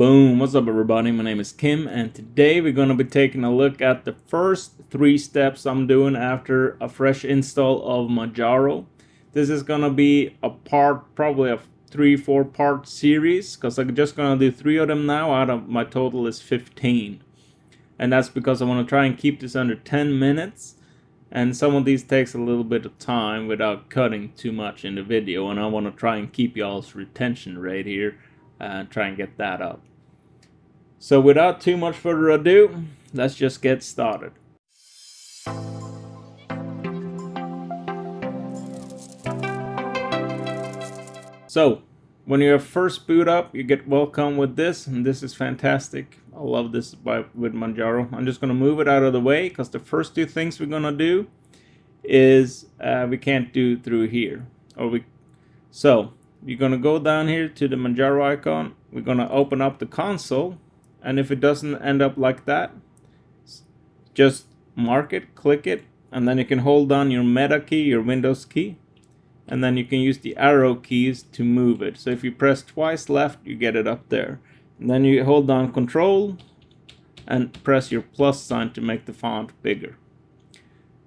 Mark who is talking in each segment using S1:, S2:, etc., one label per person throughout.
S1: Boom, what's up everybody, my name is Kim and today we're going to be taking a look at the first 3 steps I'm doing after a fresh install of Manjaro. This is going to be a part, probably a 3-4 part series, because I'm just going to do 3 of them now out of my total is 15. And that's because I want to try and keep this under 10 minutes. And some of these takes a little bit of time without cutting too much in the video, and I want to try and keep y'all's retention rate here and try and get that up. So without too much further ado, let's just get started. So when you first boot up, you get welcome with this, and this is fantastic. I love this with Manjaro. I'm just going to move it out of the way because the first 2 things we're going to do is we can't do through here. So you're going to go down here to the Manjaro icon. We're going to open up the console. And if it doesn't end up like that, just mark it, click it, and then you can hold down your meta key, your Windows key, and then you can use the arrow keys to move it. So if you press twice left, you get it up there. And then you hold down Control and press your plus sign to make the font bigger.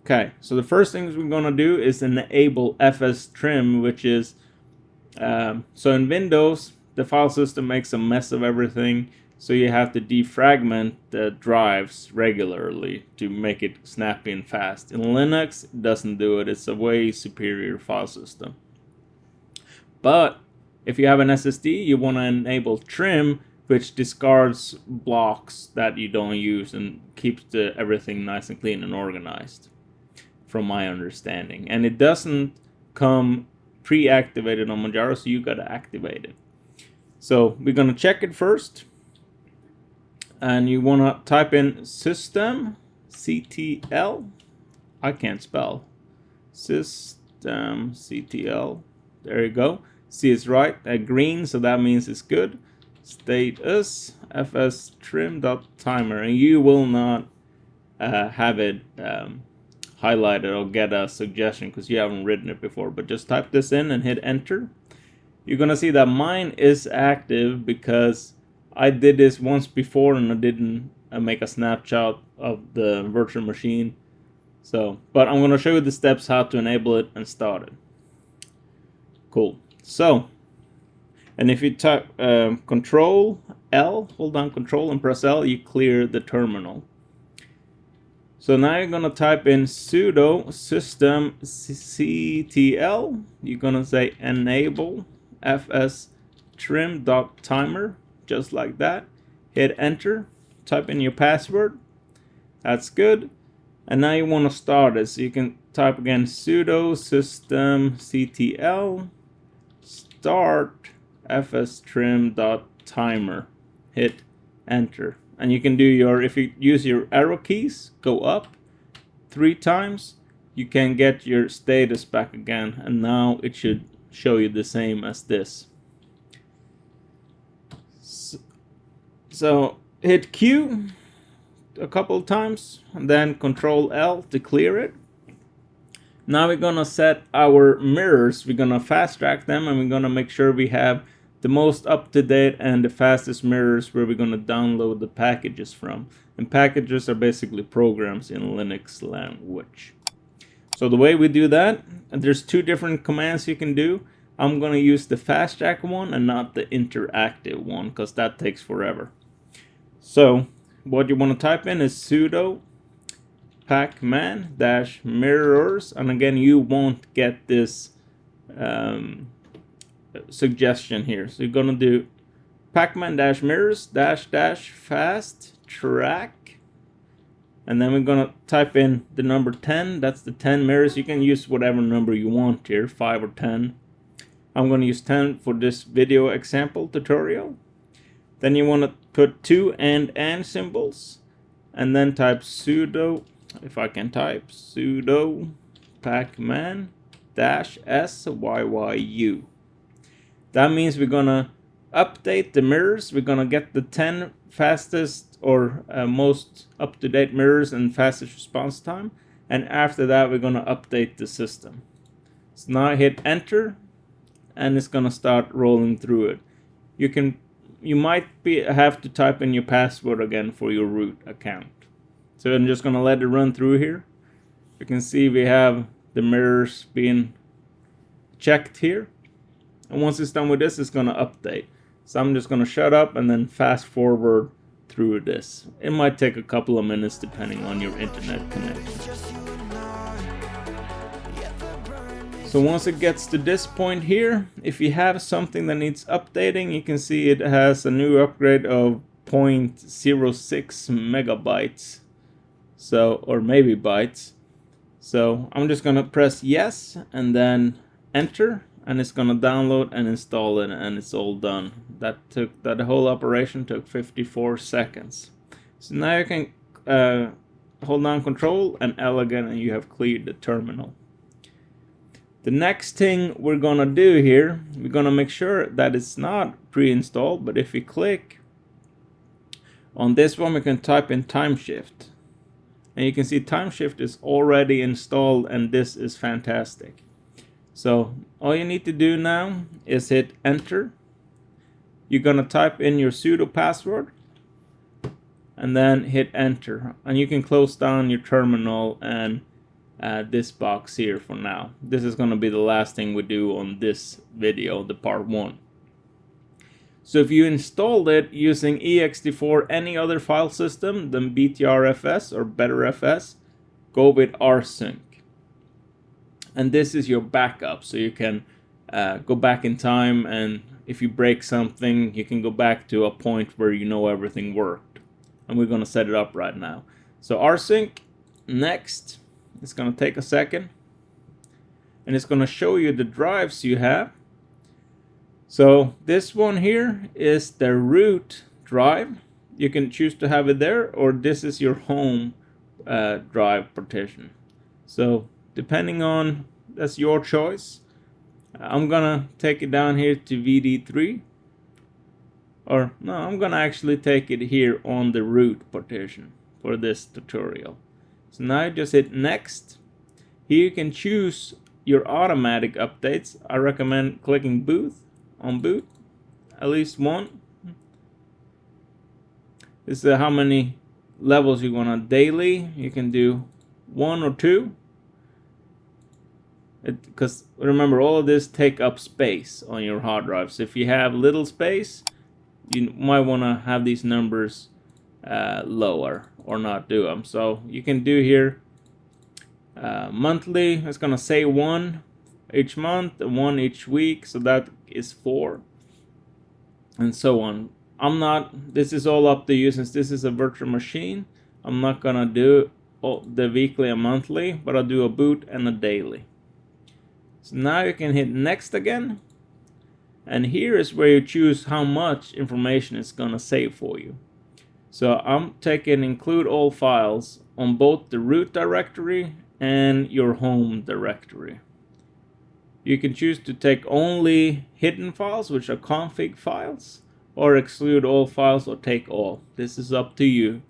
S1: Okay, so the first things we're going to do is enable FSTRIM, which is, so in Windows, the file system makes a mess of everything. So you have to defragment the drives regularly to make it snappy and fast. In Linux, it doesn't do it. It's a way superior file system. But if you have an SSD, you want to enable trim, which discards blocks that you don't use and keeps everything nice and clean and organized, from my understanding. And it doesn't come pre-activated on Manjaro, so you got to activate it. So we're going to check it first. And you want to type in system ctl. I can't spell. System ctl. There you go. See, it's right. Green, so that means it's good. Status fstrim.timer, and you will not have it highlighted or get a suggestion because you haven't written it before. But just type this in and hit enter. You're gonna see that mine is active because I did this once before and I didn't make a snapshot of the virtual machine. But I'm going to show you the steps how to enable it and start it. Cool. So, and if you type Control L, hold down Control and press L, you clear the terminal. So now you're going to type in sudo system ctl. You're going to say enable fstrim.timer. Just like that. Hit enter, type in your password. That's good. And now you want to start it. So you can type again sudo system ctl start fstrim.timer. Hit enter. And you can do if you use your arrow keys, go up 3 times, you can get your status back again. And now it should show you the same as this. So hit Q a couple of times and then Control L to clear it. Now we're gonna set our mirrors. We're gonna fast track them and we're gonna make sure we have the most up-to-date and the fastest mirrors where we're gonna download the packages from. And packages are basically programs in Linux language. So the way we do that, and there's 2 different commands you can do. I'm gonna use the fast track one and not the interactive one because that takes forever. So what you want to type in is sudo pacman-mirrors, and again you won't get this suggestion here. So you're gonna do pacman-mirrors --fast track, and then we're gonna type in the number 10. That's the 10 mirrors. You can use whatever number you want here, 5 or 10. I'm going to use 10 for this video example tutorial. Then you want to put 2 and symbols, and then type sudo, if I can type, sudo pacman-syyuu. That means we're going to update the mirrors. We're going to get the 10 fastest or most up-to-date mirrors and fastest response time. And after that, we're going to update the system. So now I hit enter, and it's going to start rolling through it. You can you might have to type in your password again for your root account. So I'm just gonna let it run through here. You can see we have the mirrors being checked here, and once it's done with this, it's gonna update. So I'm just gonna shut up and then fast forward through this. It might take a couple of minutes depending on your internet connection. So once it gets to this point here, if you have something that needs updating, you can see it has a new upgrade of 0.06 megabytes. So, or maybe bytes. So I'm just gonna press yes and then enter, and it's gonna download and install it, and it's all done. That whole operation took 54 seconds. So now you can hold down Control and L again, and you have cleared the terminal. The next thing we're gonna do here, we're gonna make sure that it's not pre-installed, but if we click on this one, we can type in Timeshift. And you can see Timeshift is already installed, and this is fantastic. So all you need to do now is hit enter. You're gonna type in your sudo password and then hit enter. And you can close down your terminal and this box here for now. This is gonna be the last thing we do on this video, the part 1. So if you installed it using ext4 any other file system than BTRFS or BetterFS, go with rsync. And this is your backup, so you can go back in time, and if you break something, you can go back to a point where you know everything worked. And we're gonna set it up right now. So rsync, next. It's gonna take a second, and it's gonna show you the drives you have. So this one here is the root drive. You can choose to have it there, or this is your home drive partition. So depending on, that's your choice. I'm gonna take it down here to VD3, or no, I'm gonna actually take it here on the root partition for this tutorial. So now you just hit next. Here you can choose your automatic updates. I recommend clicking boot on boot, at least one. This is how many levels you want daily. You can do 1 or 2. Because remember, all of this take up space on your hard drive. So if you have little space, you might want to have these numbers lower or not do them. So you can do here monthly. It's gonna say 1 each month and 1 each week, so that is 4, and so on. This is all up to you, since this is a virtual machine. I'm not gonna do the weekly and monthly, but I'll do a boot and a daily. So now you can hit next again, and here is where you choose how much information it's gonna save for you. So I'm taking include all files on both the root directory and your home directory. You can choose to take only hidden files, which are config files, or exclude all files, or take all. This is up to you.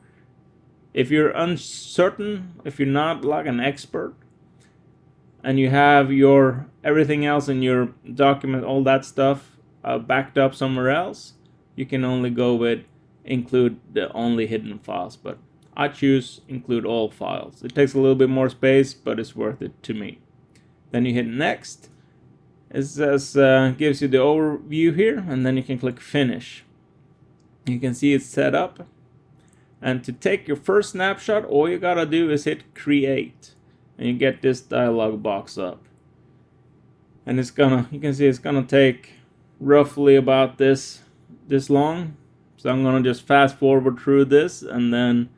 S1: If you're uncertain, if you're not like an expert, and you have your everything else in your document, all that stuff backed up somewhere else, you can only go with include the only hidden files, but I choose include all files. It takes a little bit more space, but it's worth it to me. Then you hit next. It says gives you the overview here, and then you can click finish. You can see it's set up, and to take your first snapshot, all you gotta do is hit create, and you get this dialog box up. And it's gonna, you can see it's gonna take roughly about this long. So I'm gonna just fast forward through this, and then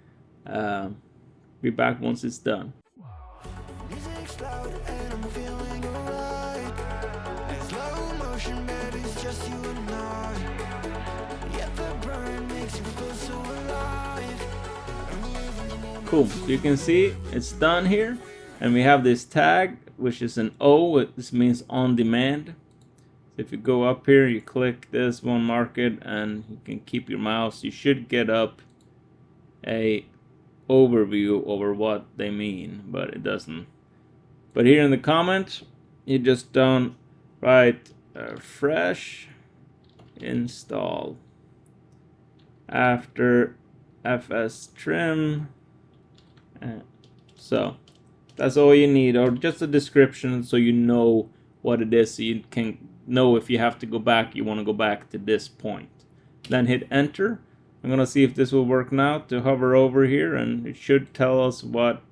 S1: be back once it's done. Cool, so you can see it's done here, and we have this tag, which is an O. This means on demand. So if you go up here, you click this one, mark it, and you can keep your mouse. You should get up a overview over what they mean, but it doesn't. But here in the comment, you just don't write fresh install, after FSTRIM. So that's all you need, or just a description so you know what it is, so you can know if you have to go back, you want to go back to this point. Then hit enter. I'm gonna see if this will work now to hover over here, and it should tell us what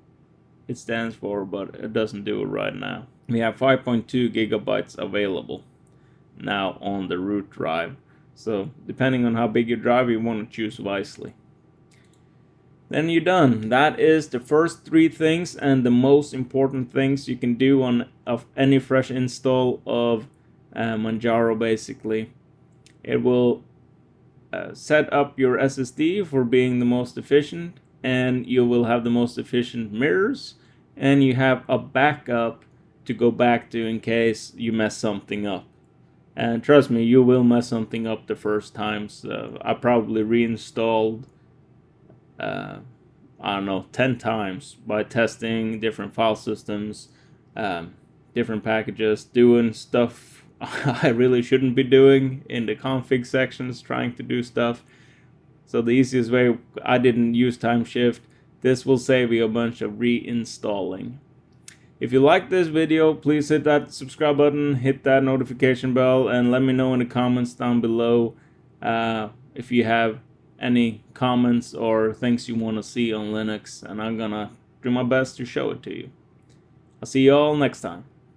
S1: it stands for, but it doesn't do it right now. We have 5.2 gigabytes available now on the root drive. So depending on how big your drive, you want to choose wisely. Then you're done. That is the first 3 things and the most important things you can do on any fresh install of Manjaro. Basically, it will set up your SSD for being the most efficient, and you will have the most efficient mirrors, and you have a backup to go back to in case you mess something up. And trust me, you will mess something up the first time. So I probably reinstalled I don't know, 10 times by testing different file systems, different packages, doing stuff I really shouldn't be doing in the config sections, trying to do stuff. So the easiest way, I didn't use Timeshift. This will save you a bunch of reinstalling. If you like this video, please hit that subscribe button, hit that notification bell, and let me know in the comments down below if you have any comments or things you want to see on Linux, and I'm gonna do my best to show it to you. I'll see you all next time.